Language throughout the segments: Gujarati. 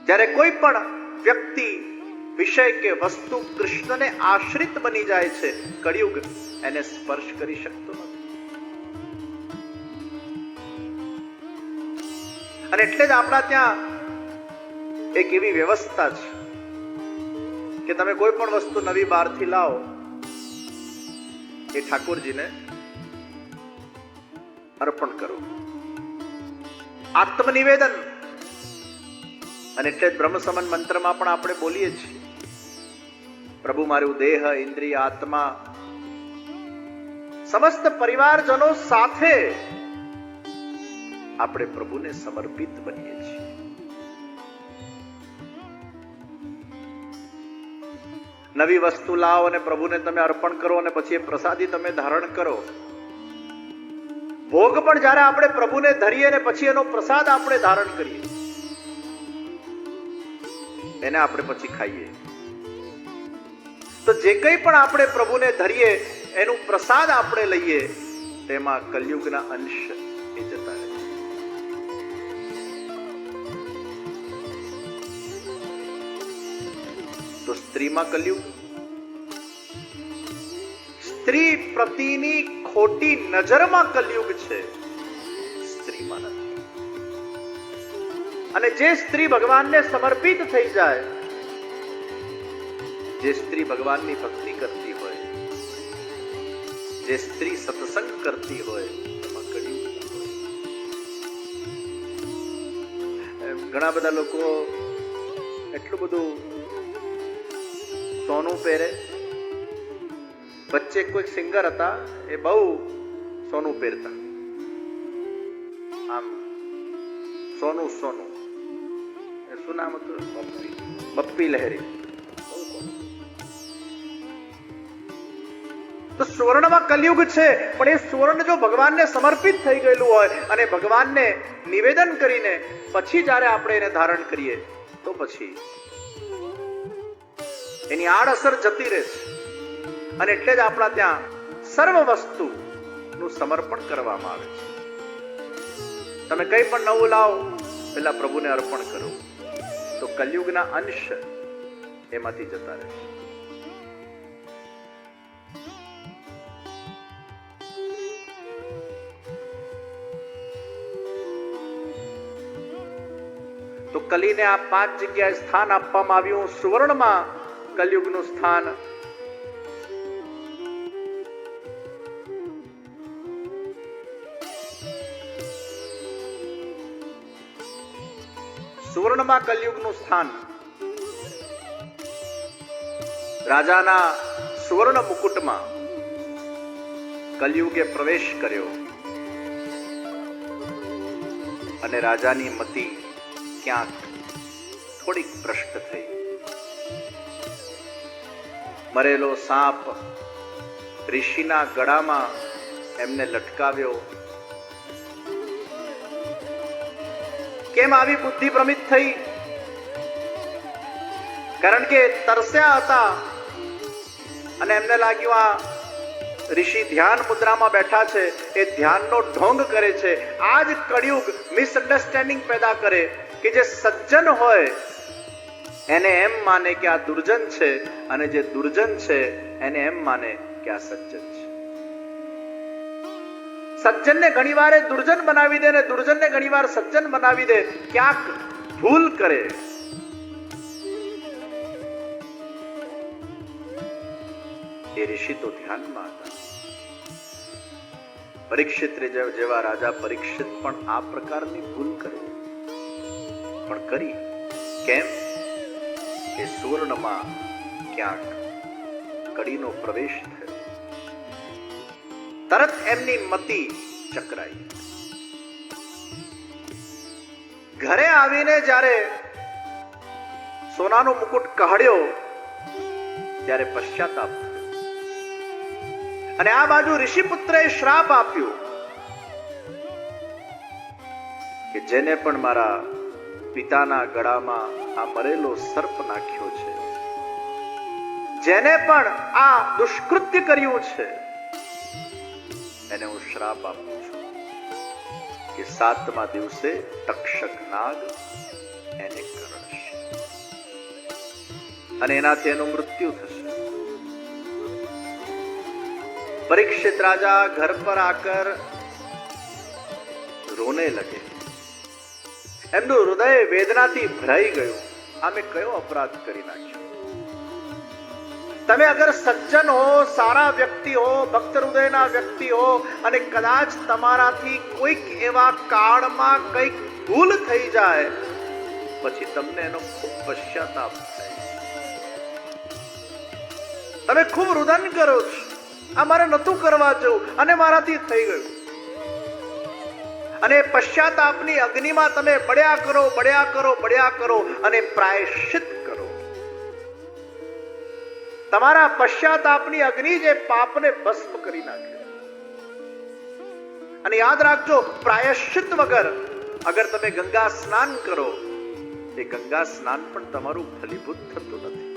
જ્યારે કોઈ પણ વ્યક્તિ, વિષય કે વસ્તુ કૃષ્ણને આશ્રિત બની જાય છે, કળિયુગ એને સ્પર્શ કરી શકતો નથી. અને એટલે જ આપણા ત્યાં એક એવી વ્યવસ્થા છે કે તમે કોઈ પણ વસ્તુ નવી બહારથી લાવો, એ ઠાકોરજીને અર્પણ કરો, આત્મનિવેદન. અને એટલે જ બ્રહ્મ સમન મંત્રમાં પણ આપણે બોલીએ છીએ, પ્રભુ મારું દેહ, ઇન્દ્રિય, આત્મા, સમસ્ત પરિવારજનો સાથે આપણે પ્રભુને સમર્પિત બનીએ છીએ. નવી વસ્તુ લાવો અને પ્રભુને તમે અર્પણ કરો અને પછી એ પ્રસાદી તમે ધારણ કરો. ભોગ પણ જ્યારે આપણે પ્રભુને ધરીએ અને પછી એનો પ્રસાદ આપણે ધારણ કરીએ, એને આપણે પછી ખાઈએ, તો જે કંઈ પણ આપણે પ્રભુને ધરીએ, એનું પ્રસાદ આપણે લઈએ, તેમાં કલયુગના અંશ એ જતા રહે. તો સ્ત્રીમાં કલયુગ, સ્ત્રી પ્રતિની ખોટી નજરમાં કલયુગ છે, સ્ત્રીમાં નથી. અને જે સ્ત્રી ભગવાનને સમર્પિત થઈ જાય, જે સ્ત્રી ભગવાનની ભક્તિ કરતી હોય, જે સ્ત્રી સત્સંગ કરતી હોય, એમાં કળિયુગ ન હોય. ઘણા બધા લોકો એટલું બધું સોનું પહેરે. વચ્ચે કોઈ સિંગર હતા, એ બહુ સોનું પહેરતા, આમ સોનું સોનું. શું નામ હતું? બપ્પી લહેરી. તો સુવર્ણમાં કલયુગ છે, પણ એ સુવર્ણ જો ભગવાનને સમર્પિત થઈ ગયેલું હોય અને ભગવાનને નિવેદન કરીને પછી જ્યારે આપણે એને ધારણ કરીએ, તો પછી એની આડઅસર જતી રહે છે. અને એટલે જ આપણા ત્યાં સર્વ વસ્તુનું સમર્પણ કરવામાં આવે છે. તમે કંઈ પણ નવું લાવો, પેલા પ્રભુને અર્પણ કરો, તો કલયુગના અંશ એમાંથી જતા રહેશે. તો કલીને આ 5 જગ્યાએ સ્થાન આપવામાં આવ્યું. સુવર્ણમાં કલયુગનું સ્થાન. સુવર્ણમાં કલયુગનું સ્થાન. રાજાના સુવર્ણ મુકુટમાં કલયુગે પ્રવેશ કર્યો અને રાજાની મતિ ક્યાંક થોડીક ભ્રષ્ટ થઈ. મરેલો સાપ ઋષિના ગળામાં એમને લટકાવ્યો. કેમ આવી બુદ્ધિ ભ્રમિત થઈ? કારણ કે તરસ્યા હતા અને એમને લાગ્યું આ ઋષિ ધ્યાન મુદ્રામાં બેઠા છે, એ ધ્યાનનો ઢોંગ કરે છે. આ જ કળિયુગ મિસઅન્ડરસ્ટેન્ડિંગ પેદા કરે કે જે સજ્જન હોય એને એમ માને કે આ દુર્જન છે, અને જે દુર્જન છે એને એમ માને કે આ સજ્જન છે. સજ્જનને ઘણીવાર દુર્જન બનાવી દે ને દુર્જનને ઘણીવાર સજ્જન બનાવી દે. ક્યાંક ભૂલ કરે. એ ઋષિ તો ધ્યાનમાં હતા. પરીક્ષિત જેવા રાજા પરીક્ષિત પણ આ પ્રકારની ભૂલ કરે, પણ કરી. કેમ? કે સુવર્ણમાં ક્યાંક કડીનો પ્રવેશ થયો. તરત એમની મતિ ચક્રાઈ. ઘરે આવીને જ્યારે સોનાનો મુકુટ કાઢ્યો ત્યારે પશ્ચાતાપ થયો. અને આ બાજુ ઋષિપુત્રએ શ્રાપ આપ્યો કે જેને પણ મારા પિતાના ગળામાં આ મરેલો સર્પ નાખ્યો છે, જેને પણ આ દુષ્કૃત્ય કર્યું છે, એને હું શ્રાપ આપું છું કે 7મા દિવસે તક્ષક નાગ એને કરડશે અને એનાથી એનું મૃત્યુ થશે. परीक्षित राजा घर पर आकर रोने लगे. એમનું હૃદય વેદનાથી ભરાઈ ગયું. આમે કયો અપરાધ કરી નાખ્યો? તમે અગર સજ્જન હો, સારા વ્યક્તિ હો, ભક્ત હૃદયના વ્યક્તિ હો અને કદાચ તમારાથી કોઈક એવા કાળમાં કંઈક ભૂલ થઈ જાય પછી તમને એનો ખૂબ પશ્ચાતાપ થાય. તમે ખૂબ રુદન કરો છો, આ મારે નતું કરવા જવું અને મારાથી થઈ ગયું. અને પશ્ચાતાપની અગ્નિમાં તમે બળ્યા કરો, બળ્યા કરો, બળ્યા કરો અને પ્રાયશ્ચિત કરો. તમારા પશ્ચાતાપની અગ્નિ જે પાપને ભસ્મ કરી નાખે. અને યાદ રાખજો, પ્રાયશ્ચિત વગર અગર તમે ગંગા સ્નાન કરો, એ ગંગા સ્નાન પણ તમારું ફલીભૂત થતું નથી.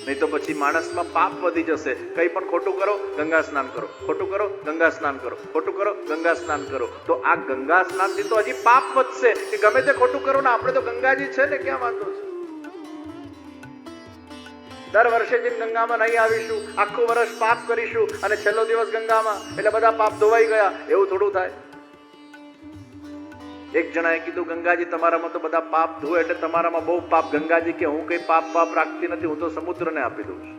નહીં તો પછી માણસમાં પાપ વધી જશે. કંઈ પણ ખોટું કરો, ગંગા સ્નાન કરો, ખોટું કરો, ગંગા સ્નાન કરો, ખોટું કરો, ગંગા સ્નાન કરો. તો આ ગંગા સ્નાનથી તો હજી પાપ વધશે. કે ગમે તે ખોટું કરો ને, આપણે તો ગંગાજી છે ને, ક્યાં વાંધો છે? દર વર્ષે જેમ ગંગામાં નહીં આવીશું, આખું વર્ષ પાપ કરીશું અને છેલ્લો દિવસ ગંગામાં એટલે બધા પાપ ધોવાઈ ગયા, એવું થોડું થાય? એક જણાએ કીધું, ગંગાજી તમારામાં તો બધા પાપ ધોવે એટલે તમારામાં બહુ પાપ. ગંગાજી કે હું કઈ પાપ રાખતી નથી, હું તો સમુદ્રને આપી દઉં છું.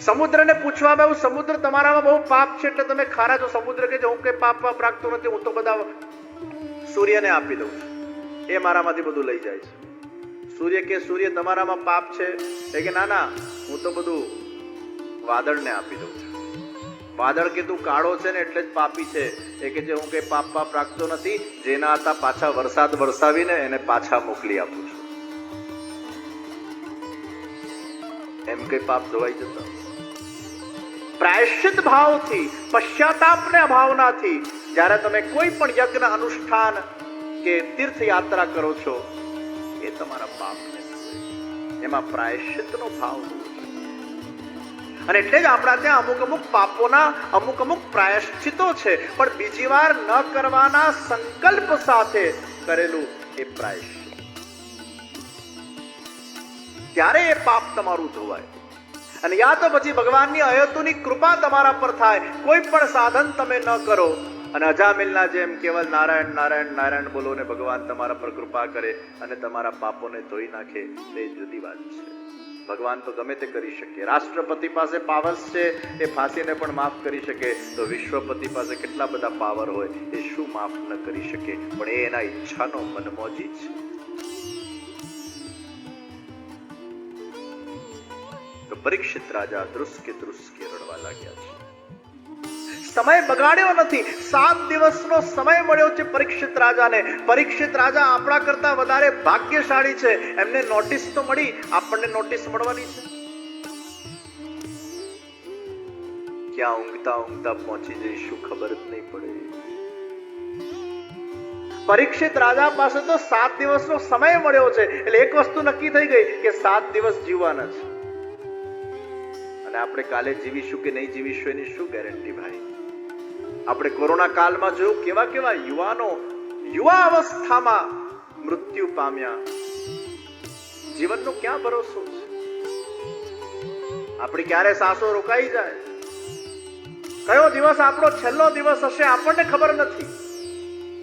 સમુદ્રને પૂછવામાં આવ્યું, સમુદ્ર તમારામાં બહુ પાપ છે એટલે તમે ખારા છો. સમુદ્ર કે હું કઈ પાપ રાખતો નથી, હું તો બધા સૂર્યને આપી દઉં છું, એ મારામાંથી બધું લઈ જાય છે. સૂર્ય કે સૂર્ય તમારામાં પાપ છે? એ કે ના ના, હું તો બધું વાદળને આપી દઉં છું. વાદળ કે તું કાળો છે ને એટલે જ પાપી છે. એ કે હું કઈ પાપ રાખતો નથી, જેના હતા પાછા વરસાદ વરસાવીને એને પાછા મોકલી આપું છું. એમ કઈ પાપ ધોવાઈ જતા? પ્રાયશ્ચિત ભાવથી, પશ્ચાતાપને ભાવનાથી જ્યારે તમે કોઈ પણ યજ્ઞ અનુષ્ઠાન કે તીર્થયાત્રા કરો છો, એ તમારા પાપને એમાં પ્રાયશ્ચિતનો ભાવ હોવો જોઈએ. અને એટલે જ આપણા ત્યાં અમુક અમુક પાપોના અમુક અમુક પ્રાયશ્ચિતો છે, પણ બીજી વાર ન કરવાના સંકલ્પ સાથે કરેલું એ પ્રાયશ્ચિત, ત્યારે એ પાપ તમારું ધોવાય. અને યા તો પછી ભગવાનની અયતુની કૃપા તમારા પર થાય. કોઈ પણ સાધન તમે ન કરો અને અજામિલના જેમ કેવલ નારાયણ નારાયણ નારાયણ બોલો ને ભગવાન તમારા પર કૃપા કરે અને તમારા પાપોને ધોઈ નાખે, તે જુદી વાત છે. ભગવાન તો ગમે તે કરી શકે. રાષ્ટ્રપતિ પાસે પાવર્સ છે, એ ફાંસીને પણ માફ કરી શકે. તો વિશ્વપતિ પાસે કેટલા બધા પાવર હોય, એ શું માફ ન કરી શકે? પણ એ એના ઈચ્છાનો મનમોજી છે. તો પરીક્ષિત રાજા ધ્રુસકે રડવા લાગ્યા છે. સમય બગાડ્યો નથી. 7 દિવસનો સમય મળ્યો છે પરીક્ષિત રાજાને. પરીક્ષિત રાજા આપણા કરતા વધારે ભાગ્યશાળી છે. એમને નોટિસ તો મળી, આપણને નોટિસ મળવાની છે. ક્યાં ઊંઘતા ઊંઘતા પહોંચી જઈશું ખબર જ નહીં પડે. પરીક્ષિત રાજા પાસે તો 7 દિવસનો સમય મળ્યો છે. એટલે એક વસ્તુ નક્કી થઈ ગઈ કે 7 દિવસ જીવવાના છે. અને આપણે કાલે જીવીશું કે નહીં જીવીશું એની શું ગેરંટી ભાઈ? આપણે કોરોના કાળમાં જોયું, કેવા કેવા યુવાનો યુવા અવસ્થામાં મૃત્યુ પામ્યા. જીવનનો ક્યાં ભરોસો છે? આપણી ક્યારે સાસો રોકાઈ જાય, કયો દિવસ આપણો છેલ્લો દિવસ હશે આપણને ખબર નથી.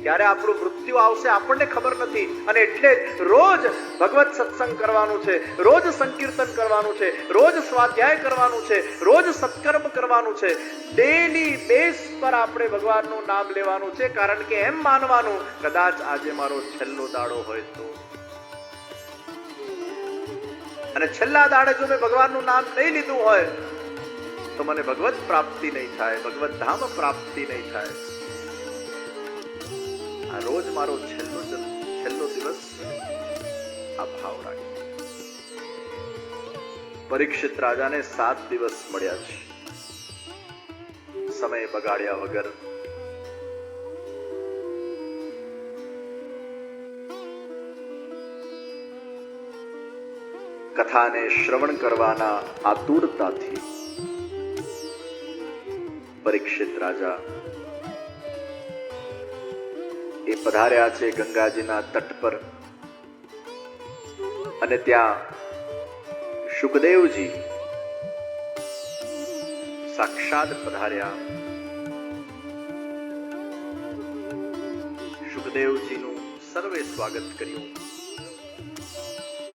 ક્યારે આપણું મૃત્યુ આવશે આપણને ખબર નથી. અને એટલે રોજ ભગવત સત્સંગ કરવાનું છે, રોજ સંકીર્તન કરવાનું છે, રોજ સ્વાધ્યાય કરવાનું છે, રોજ સત્કર્મ કરવાનું છે. ડેલી બેઝ પર આપણે ભગવાનનું નામ લેવાનું છે. કારણ કે એમ માનવાનું, કદાચ આજે મારો છેલ્લો દાડો હોય તો, અને છેલ્લા દાડે જો મેં ભગવાનનું નામ નહીં લીધું હોય તો મને ભગવત પ્રાપ્તિ નહીં થાય, ભગવત ધામ પ્રાપ્તિ નહીં થાય. આ રોજ મારો છેલ્લો દિવસ આ ભાવ રાખે. પરીક્ષિત રાજાને 7 દિવસ મળ્યા છે સમય બગાડ્યા વગર. કથાને શ્રવણ કરવાના આતુરતાથી પરીક્ષિત રાજા એ પધાર્યા છે ગંગાજીના તટ પર અને ત્યાં શુકદેવજી સાક્ષાત પધાર્યા. શુકદેવજીનું સર્વે સ્વાગત કર્યું.